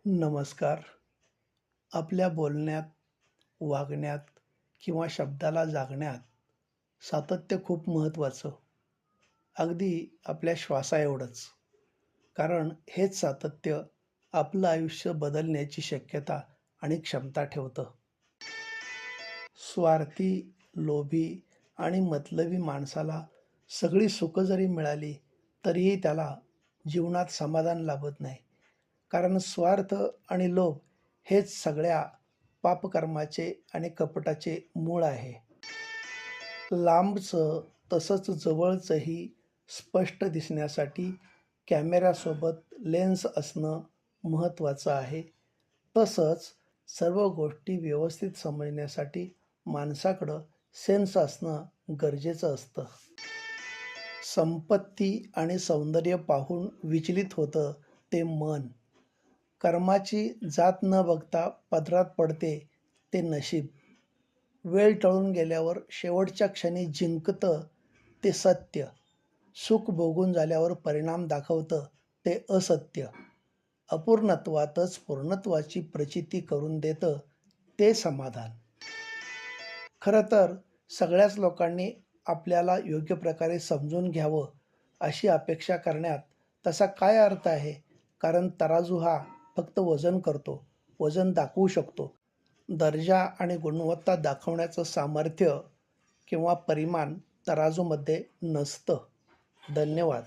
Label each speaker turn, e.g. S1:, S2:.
S1: नमस्कार. आपल्या बोलण्यात, वागण्यात किंवा शब्दाला जागण्यात सातत्य खूप महत्त्वाचं. अगदी आपल्या श्वासाएवढंच. कारण हेच सातत्य आपलं आयुष्य बदलण्याची शक्यता आणि क्षमता ठेवतं. स्वार्थी, लोभी आणि मतलबी माणसाला सगळी सुखं जरी मिळाली, तरीही त्याला जीवनात समाधान लाभत नाही. कारण स्वार्थ आणि लोभ हेच सगळ्या पापकर्माचे आणि कपटाचे मूळ आहे. लांबचं तसंच जवळचंही स्पष्ट दिसण्यासाठी कॅमेऱ्यासोबत लेन्स असणं महत्त्वाचं आहे. तसंच सर्व गोष्टी व्यवस्थित समजण्यासाठी माणसाकडं सेन्स असणं गरजेचं असतं. संपत्ती आणि सौंदर्य पाहून विचलित होतं ते मन. कर्माची जात न बघता पदरात पडते ते नशीब. वेळ टळून गेल्यावर शेवटच्या क्षणी जिंकतं ते सत्य. सुख भोगून झाल्यावर परिणाम दाखवतं ते असत्य. अपूर्णत्वातच पूर्णत्वाची प्रचिती करून देतं ते समाधान. खरं तर सगळ्याच लोकांनी आपल्याला योग्य प्रकारे समजून घ्यावं अशी अपेक्षा करण्यात तसा काय अर्थ आहे? कारण तराजू हा फक्त वजन करतो, वजन दाखवू शकतो. दर्जा आणि गुणवत्ता दाखवण्याचं सामर्थ्य किंवा परिमाण तराजूमध्ये नसतं. धन्यवाद.